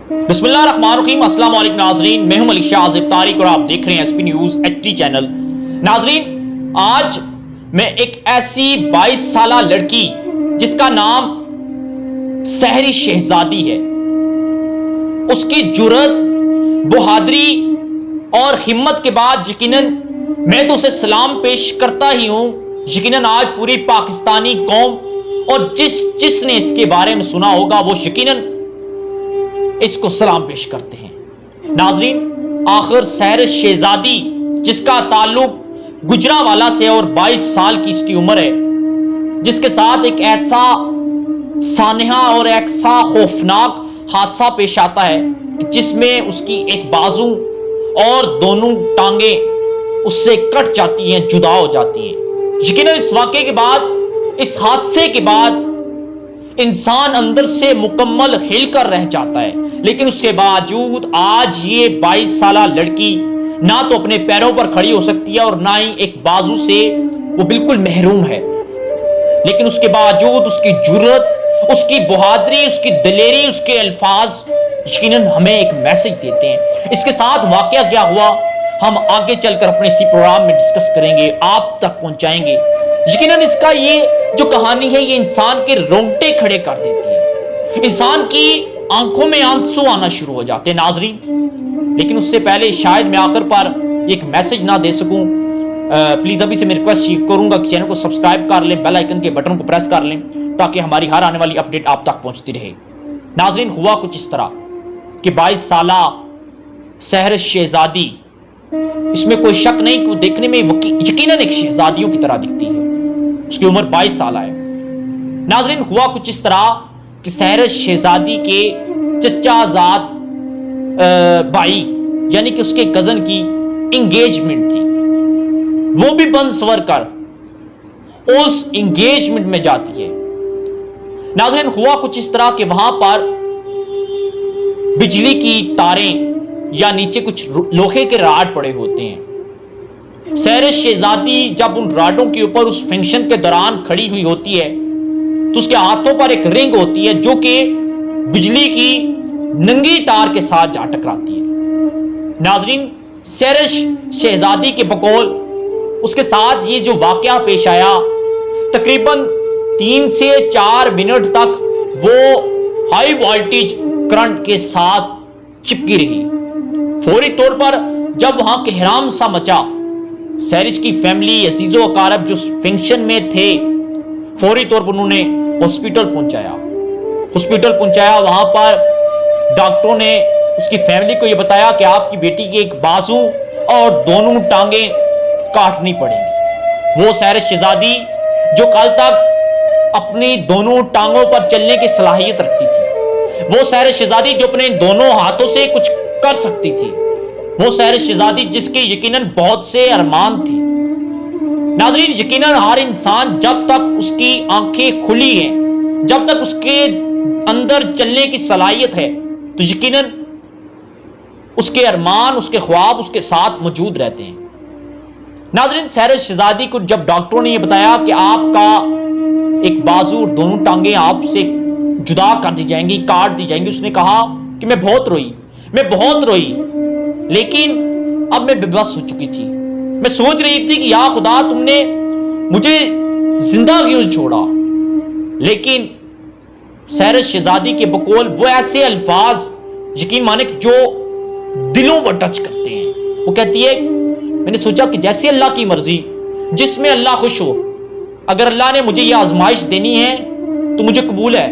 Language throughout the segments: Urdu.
بسم اللہ الرحمن الرحیم۔ السلام علیکم ناظرین، میں ہوں ملک شاہ عازب طارق اور آپ دیکھ رہے ہیں S P news H D channel. ناظرین، آج میں ایک ایسی 22 سالہ لڑکی جس کا نام سحر شہزادی ہے، اس کی جرأت، بہادری اور ہمت کے بعد یقیناً میں تو اسے سلام پیش کرتا ہی ہوں۔ یقیناً آج پوری پاکستانی قوم اور جس نے اس کے بارے میں سنا ہوگا وہ یقیناً اس کو سلام پیش کرتے ہیں۔ ناظرین، آخر سحر شہزادی جس کا تعلق گجرانوالہ سے اور 22 سال کی اس کی عمر ہے، جس کے ساتھ ایک ایسا سانحہ اور ایسا خوفناک حادثہ پیش آتا ہے جس میں اس کی ایک بازو اور دونوں ٹانگیں اس سے کٹ جاتی ہیں، جدا ہو جاتی ہیں۔ یقیناً اس واقعے کے بعد، اس حادثے کے بعد انسان اندر سے مکمل ہل کر رہ جاتا ہے، لیکن اس کے باوجود آج یہ 22 سالہ لڑکی نہ تو اپنے پیروں پر کھڑی ہو سکتی ہے اور نہ ہی ایک بازو سے وہ بالکل محروم ہے، لیکن اس کے باوجود اس کی جرأت، اس کی بہادری، اس کی دلیری، اس کے الفاظ یقیناً ہمیں ایک میسج دیتے ہیں۔ اس کے ساتھ واقعہ کیا ہوا ہم آگے چل کر اپنے اسی پروگرام میں ڈسکس کریں گے، آپ تک پہنچائیں گے۔ یقیناً اس کا یہ جو کہانی ہے یہ انسان کے رونگٹے کھڑے کر دیتی ہے، انسان کی آنکھوں میں آنسو آنا شروع ہو جاتے ہیں۔ ناظرین، لیکن اس سے پہلے شاید میں آخر پر ایک میسج نہ دے سکوں، پلیز ابھی سے میں ریکویسٹ کروں گا کہ چینل کو سبسکرائب کر لیں، بیل آئیکن کے بٹن کو پریس کر لیں تاکہ ہماری ہر آنے والی اپڈیٹ آپ تک پہنچتی رہے۔ ناظرین، ہوا کچھ اس طرح کہ 22 سالہ سحر شہزادی، اس میں کوئی شک نہیں کہ وہ دیکھنے میں یقیناً ایک شہزادیوں کی طرح دکھتی ہے، اس کی عمر 22 سالہ ہے۔ ناظرین، ہوا کچھ اس طرح کہ سحر شہزادی کے چچا زاد بھائی یعنی کہ اس کے کزن کی انگیجمنٹ تھی، وہ بھی بن سور کر اس انگیجمنٹ میں جاتی ہے۔ ناظرین، ہوا کچھ اس طرح کہ وہاں پر بجلی کی تاریں یا نیچے کچھ لوہے کے راڈ پڑے ہوتے ہیں۔ سحر شہزادی جب ان راڈوں کے اوپر اس فنکشن کے دوران کھڑی ہوئی ہوتی ہے تو اس کے ہاتھوں پر ایک رنگ ہوتی ہے جو کہ بجلی کی ننگی تار کے ساتھ جا ٹکراتی ہے۔ ناظرین، سحر شہزادی کے بقول اس کے ساتھ یہ جو واقعہ پیش آیا، تقریباً 3 سے 4 منٹ تک وہ ہائی وولٹیج کرنٹ کے ساتھ چپکی رہی۔ فوری طور پر جب وہاں کہرام سا مچا، سحر کی فیملی، عزیز و اقارب جو فنکشن میں تھے، فوری طور پر انہوں نے ہاسپٹل پہنچایا۔ وہاں پر ڈاکٹروں نے اس کی فیملی کو یہ بتایا کہ آپ کی بیٹی کی ایک بازو اور دونوں ٹانگیں کاٹنی پڑیں گی۔ وہ سحر شہزادی جو کل تک اپنی دونوں ٹانگوں پر چلنے کی صلاحیت رکھتی تھی، وہ سحر شہزادی جو اپنے دونوں ہاتھوں سے کچھ کر سکتی تھی، وہ سحر شہزادی جس کے یقیناً بہت سے ارمان تھی۔ ناظرین، یقیناً ہر انسان جب تک اس کی آنکھیں کھلی ہیں، جب تک اس کے اندر چلنے کی صلاحیت ہے تو یقیناً اس کے ارمان، اس کے خواب اس کے ساتھ موجود رہتے ہیں۔ ناظرین، سحر شہزادی کو جب ڈاکٹروں نے یہ بتایا کہ آپ کا ایک بازو اور دونوں ٹانگیں آپ سے جدا کر دی جائیں گی، کاٹ دی جائیں گی، اس نے کہا کہ میں بہت روئی، لیکن اب میں بے بس ہو چکی تھی۔ میں سوچ رہی تھی کہ یا خدا تم نے مجھے زندہ کیوں چھوڑا، لیکن سحر شہزادی کے بقول وہ ایسے الفاظ یقین مانے جو دلوں پر ٹچ کرتے ہیں۔ وہ کہتی ہے، میں نے سوچا کہ جیسے اللہ کی مرضی، جس میں اللہ خوش ہو، اگر اللہ نے مجھے یہ آزمائش دینی ہے تو مجھے قبول ہے،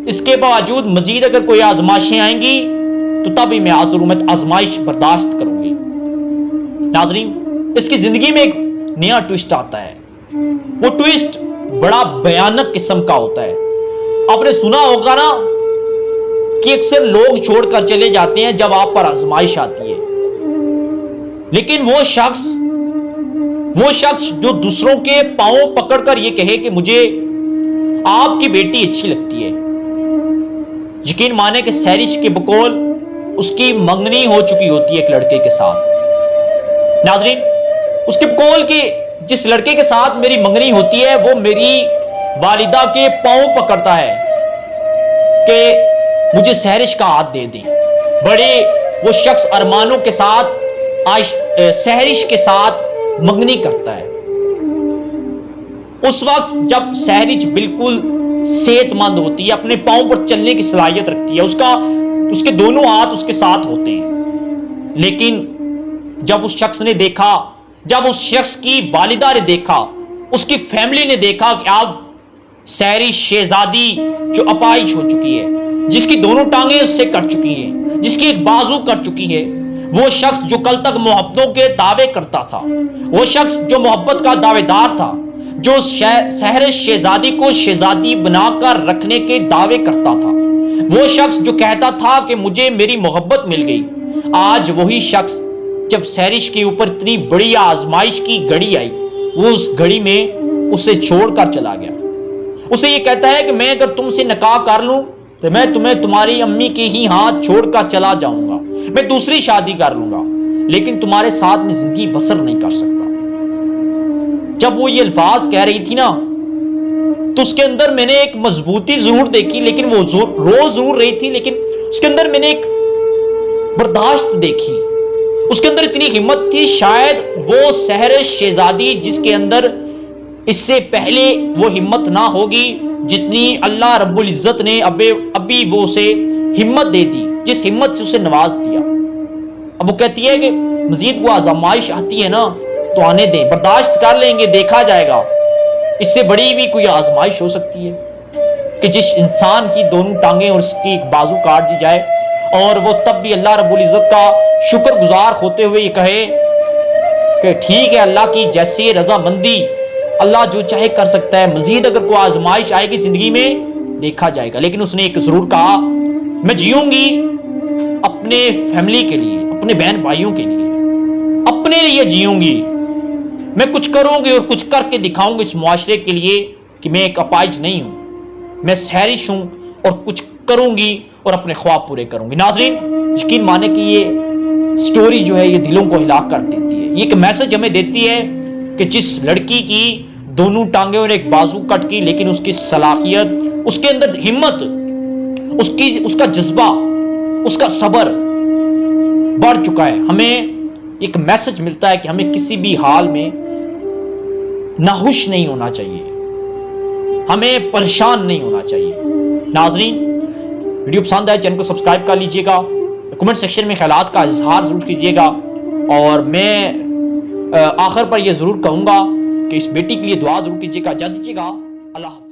اس کے باوجود مزید اگر کوئی آزمائشیں آئیں گی تو تب ہی میں حاضر ہوں، میں آزمائش برداشت کروں گی۔ ناظرین، اس کی زندگی میں ایک نیا ٹویسٹ آتا ہے، وہ ٹویسٹ بڑا بھیانک قسم کا ہوتا ہے۔ آپ نے سنا ہوگا نا کہ اکثر لوگ چھوڑ کر چلے جاتے ہیں جب آپ پر آزمائش آتی ہے، لیکن وہ شخص جو دوسروں کے پاؤں پکڑ کر یہ کہے کہ مجھے آپ کی بیٹی اچھی لگتی ہے، یقین مانے کہ سحر کے بقول اس کی منگنی ہو چکی ہوتی ہے ایک لڑکے کے ساتھ۔ ناظرین، اس کے بقول کہ جس لڑکے کے ساتھ میری منگنی ہوتی ہے وہ میری والدہ کے پاؤں پکڑتا ہے کہ مجھے سحر کا ہاتھ دے دیں۔ بڑے وہ شخص ارمانوں کے ساتھ سحرش کے ساتھ منگنی کرتا ہے، اس وقت جب سحرش بالکل صحت مند ہوتی ہے، اپنے پاؤں پر چلنے کی صلاحیت رکھتی ہے، اس کے دونوں ہاتھ اس کے ساتھ ہوتے ہیں، لیکن جب اس شخص نے دیکھا، جب اس شخص کی والدہ نے دیکھا، اس کی فیملی نے دیکھا کہ اب سحرش شہزادی جو اپائش ہو چکی ہے، جس کی دونوں ٹانگیں اس سے کٹ چکی ہیں، جس کی ایک بازو کٹ چکی ہے، وہ شخص جو کل تک محبتوں کے دعوے کرتا تھا، وہ شخص جو محبت کا دعوے دار تھا، جو سحرش شہزادی کو شہزادی بنا کر رکھنے کے دعوے کرتا تھا، وہ شخص جو کہتا تھا کہ مجھے میری محبت مل گئی، آج وہی شخص جب سحرش کے اوپر اتنی بڑی آزمائش کی گھڑی آئی، وہ اس گھڑی میں اسے چھوڑ کر چلا گیا۔ اسے یہ کہتا ہے کہ میں اگر تم سے نکاح کر لوں تو میں تمہیں تمہاری امی کے ہی ہاتھ چھوڑ کر چلا جاؤں گا، میں دوسری شادی کر لوں گا، لیکن تمہارے ساتھ میں زندگی بسر نہیں کر سکتا۔ جب وہ یہ الفاظ کہہ رہی تھی نا، تو اس کے اندر میں نے ایک مضبوطی ضرور دیکھی، لیکن وہ رو ضرور رہی تھی، لیکن اس کے اندر میں نے ایک برداشت دیکھی، اس کے اندر اتنی ہمت تھی۔ شاید وہ سحرش شہزادی جس کے اندر اس سے پہلے وہ ہمت نہ ہوگی جتنی اللہ رب العزت نے ابھی وہ اسے ہمت دے دی، جس ہمت سے اسے نواز دیا۔ اب وہ کہتی ہے کہ مزید وہ آزمائش آتی ہے نا تو آنے دیں، برداشت کر لیں گے، دیکھا جائے گا، اس سے بڑی بھی کوئی آزمائش ہو سکتی ہے کہ جس انسان کی دونوں ٹانگیں اور اس کی ایک بازو کاٹ دی جائے، اور وہ تب بھی اللہ رب العزت کا شکر گزار ہوتے ہوئے یہ کہے کہ ٹھیک ہے، اللہ کی جیسی رضامندی، اللہ جو چاہے کر سکتا ہے، مزید اگر کوئی آزمائش آئے گی زندگی میں دیکھا جائے گا۔ لیکن اس نے ایک ضرور کہا، میں جیوں گی اپنے فیملی کے لیے، اپنے بہن بھائیوں کے لیے، اپنے لیے جیوں گی، میں کچھ کروں گی اور کچھ کر کے دکھاؤں گی اس معاشرے کے لیے کہ میں ایک اپائج نہیں ہوں، میں سحرش ہوں اور کچھ کروں گی اور اپنے خواب پورے کروں گی۔ ناظرین، یقین مانے کہ یہ سٹوری جو ہے یہ دلوں کو ہلا کر دیتی ہے، یہ ایک میسج ہمیں دیتی ہے کہ جس لڑکی کی دونوں ٹانگیں اور ایک بازو کٹ کی، لیکن اس کی صلاحیت، اس کے اندر ہمت، اس کا جذبہ، اس کا صبر بڑھ چکا ہے۔ ہمیں ایک میسج ملتا ہے کہ ہمیں کسی بھی حال میں ناخوش نہیں ہونا چاہیے، ہمیں پریشان نہیں ہونا چاہیے۔ ناظرین، ویڈیو پسند آئے چینل کو سبسکرائب کر لیجئے گا، کمنٹ سیکشن میں خیالات کا اظہار ضرور کیجئے گا، اور میں آخر پر یہ ضرور کہوں گا کہ اس بیٹی کے لیے دعا ضرور کیجئے گا۔ اجازت دیجئے گا، اللہ حافظ۔